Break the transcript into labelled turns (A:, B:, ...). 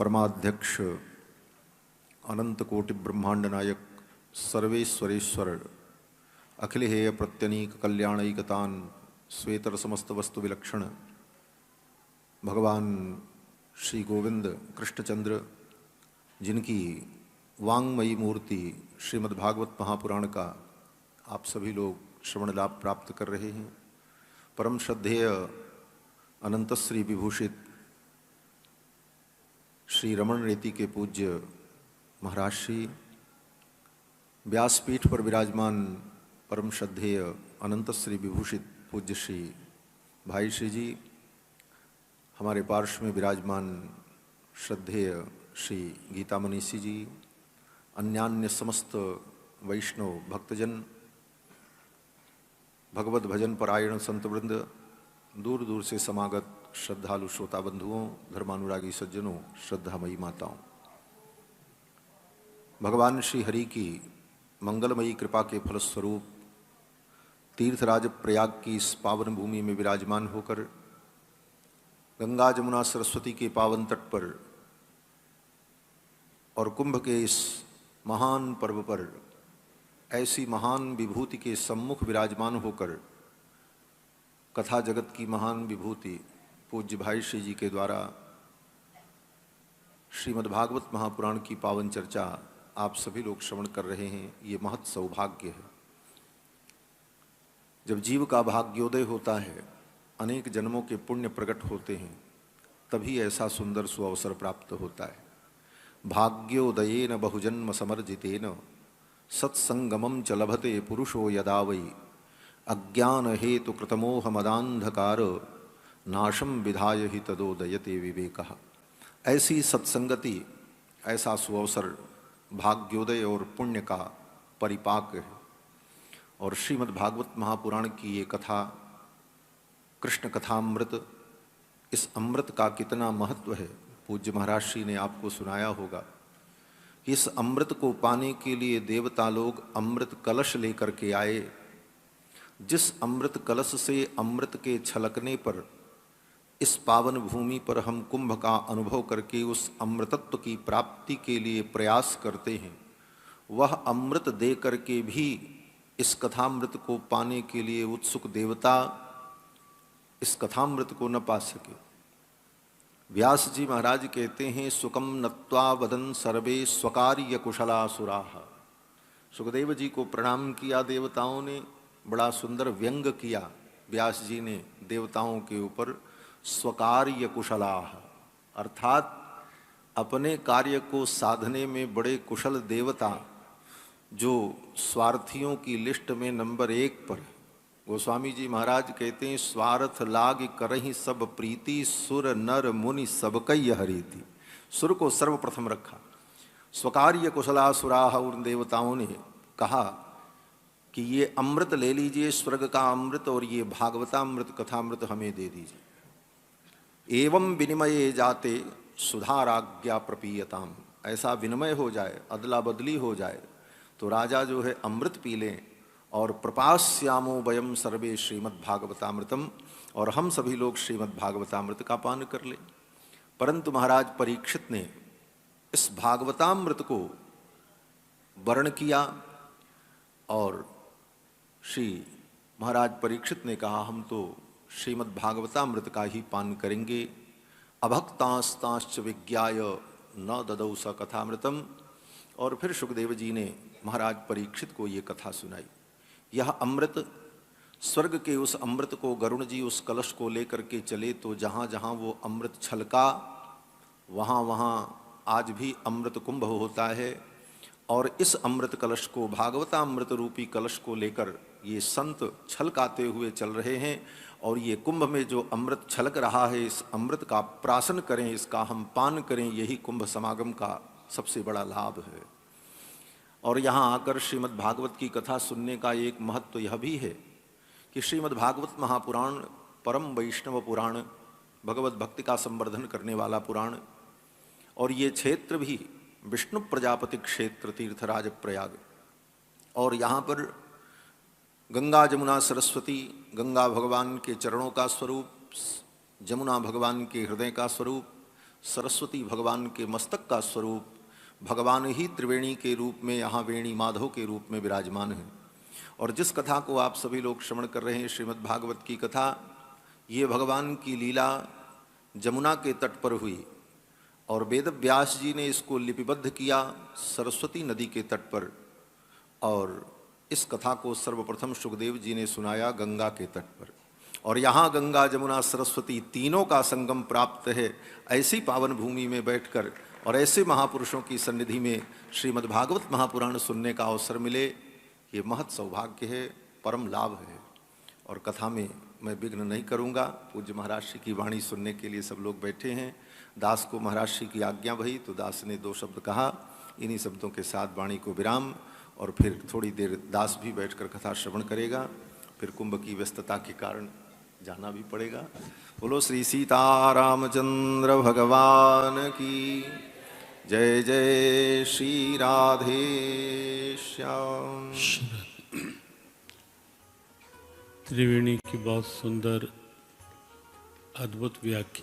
A: परमाध्यक्ष अनंत कोटि ब्रह्मांड नायक सर्वेश्वरेश्वर अखिल हेय प्रत्यनीक कल्याणैकतान श्वेतर समस्त वस्तु विलक्षण भगवान श्री गोविंद कृष्णचंद्र जिनकी वांगमयी मूर्ति श्रीमद्भागवत महापुराण का आप सभी लोग श्रवण लाभ प्राप्त कर रहे हैं। परम श्रद्धेय अनंत श्री विभूषित श्री रमण रेति के पूज्य महाराज श्री व्यासपीठ पर विराजमान परम श्रद्धेय अनंत श्री विभूषित पूज्य श्री भाई श्री जी, हमारे पार्श्व में विराजमान श्रद्धेय श्री गीता मनीषी जी, अन्यान्य समस्त वैष्णव भक्तजन, भगवत भजन परायण संतवृंद, दूर दूर से समागत श्रद्धालु श्रोता बंधुओं, धर्मानुरागी सज्जनों, श्रद्धामयी माताओं, भगवान श्री हरि की मंगलमयी कृपा के फलस्वरूप तीर्थराज प्रयाग की इस पावन भूमि में विराजमान होकर गंगा जमुना सरस्वती के पावन तट पर और कुंभ के इस महान पर्व पर ऐसी महान विभूति के सम्मुख विराजमान होकर कथा जगत की महान विभूति पूज्य भाई श्री जी के द्वारा श्रीमद्भागवत महापुराण की पावन चर्चा आप सभी लोग श्रवण कर रहे हैं। ये महत् सौभाग्य है। जब जीव का भाग्योदय होता है, अनेक जन्मों के पुण्य प्रकट होते हैं, तभी ऐसा सुंदर सुअवसर प्राप्त होता है। भाग्योदयेन बहुजन्म समर्जितेन सत्संगमं च लभते पुरुषो यदा वै अज्ञान हेतु कृतमोह मदांधकार नाशम विधाय ही तदोदयते विवेकः। ऐसी सत्संगति, ऐसा सुअवसर भाग्योदय और पुण्य का परिपाक है। और श्रीमद्भागवत महापुराण की ये कथा, कृष्ण कथामृत, इस अमृत का कितना महत्व है पूज्य महाराज श्री ने आपको सुनाया होगा। इस अमृत को पाने के लिए देवता लोग अमृत कलश लेकर के आए। जिस अमृत कलश से अमृत के छलकने पर इस पावन भूमि पर हम कुंभ का अनुभव करके उस अमृतत्व की प्राप्ति के लिए प्रयास करते हैं, वह अमृत दे करके भी इस कथामृत को पाने के लिए उत्सुक देवता इस कथामृत को न पा सके। व्यास जी महाराज कहते हैं, सुकम नत्वा वदन सर्वे स्वकार्य कुशलासुराः। सुखदेव जी को प्रणाम किया देवताओं ने, बड़ा सुंदर व्यंग किया व्यास जी ने देवताओं के ऊपर। स्वकार्य कुशलाः अर्थात अपने कार्य को साधने में बड़े कुशल देवता, जो स्वार्थियों की लिस्ट में नंबर 1 पर। गोस्वामी जी महाराज कहते हैं, स्वार्थ लाग करहि सब प्रीति सुर नर मुनि सब कई हरीति। सुर को सर्वप्रथम रखा। स्वकार्य कुशलासुराः, उन देवताओं ने कहा कि ये अमृत ले लीजिए, स्वर्ग का अमृत, और ये भागवतामृत कथामृत हमें दे दीजिए। एवं विनिमये जाते सुधाराज्ञा प्रपीयताम। ऐसा विनिमय हो जाए, अदला बदली हो जाए, तो राजा जो है अमृत पी लें और प्रपास्यामो वयम सर्वे श्रीमद्भागवतामृतम, और हम सभी लोग श्रीमद्भागवतामृत का पान कर लें। परंतु महाराज परीक्षित ने इस भागवतामृत को वर्ण किया और श्री महाराज परीक्षित ने कहा, हम तो श्रीमद्भागवतामृत का ही पान करेंगे। अभक्तास्ताश्च विज्ञाय न ददौ स कथामृतम। और फिर सुखदेव जी ने महाराज परीक्षित को ये कथा सुनाई। यह अमृत, स्वर्ग के उस अमृत को गरुण जी उस कलश को लेकर के चले, तो जहाँ जहाँ वो अमृत छलका, वहाँ वहाँ आज भी अमृत कुंभ होता है। और इस अमृत कलश को, भागवतामृत रूपी कलश को लेकर ये संत छलकाते हुए चल रहे हैं। और ये कुंभ में जो अमृत छलक रहा है, इस अमृत का प्राशन करें, इसका हम पान करें, यही कुंभ समागम का सबसे बड़ा लाभ है। और यहाँ आकर श्रीमद् भागवत की कथा सुनने का एक महत्व यह भी है कि श्रीमद् भागवत महापुराण परम वैष्णव पुराण, भगवत भक्ति का संवर्धन करने वाला पुराण, और ये क्षेत्र भी विष्णु प्रजापति क्षेत्र तीर्थराज प्रयाग। और यहाँ पर गंगा जमुना सरस्वती, गंगा भगवान के चरणों का स्वरूप, जमुना भगवान के हृदय का स्वरूप, सरस्वती भगवान के मस्तक का स्वरूप, भगवान ही त्रिवेणी के रूप में यहाँ वेणी माधव के रूप में विराजमान है। और जिस कथा को आप सभी लोग श्रवण कर रहे हैं, श्रीमद् भागवत की कथा, ये भगवान की लीला जमुना के तट पर हुई और वेद व्यास जी ने इसको लिपिबद्ध किया सरस्वती नदी के तट पर। और इस कथा को सर्वप्रथम सुखदेव जी ने सुनाया गंगा के तट पर। और यहाँ गंगा जमुना सरस्वती तीनों का संगम प्राप्त है। ऐसी पावन भूमि में बैठकर और ऐसे महापुरुषों की सन्निधि में श्रीमद् भागवत महापुराण सुनने का अवसर मिले, ये महत् सौभाग्य है, परम लाभ है। और कथा में मैं विघ्न नहीं करूँगा। पूज्य महाराज श्री की वाणी सुनने के लिए सब लोग बैठे हैं। दास को महाराज श्री की आज्ञा भई तो दास ने 2 शब्द कहा। इन्हीं शब्दों के साथ वाणी को विराम, और फिर थोड़ी देर दास भी बैठकर कथा श्रवण करेगा। फिर कुंभ की व्यस्तता के कारण जाना भी पड़ेगा। बोलो श्री सीतारामचंद्र भगवान की जय। जय श्री राधे श्याम।
B: त्रिवेणी की बहुत सुंदर अद्भुत व्याख्या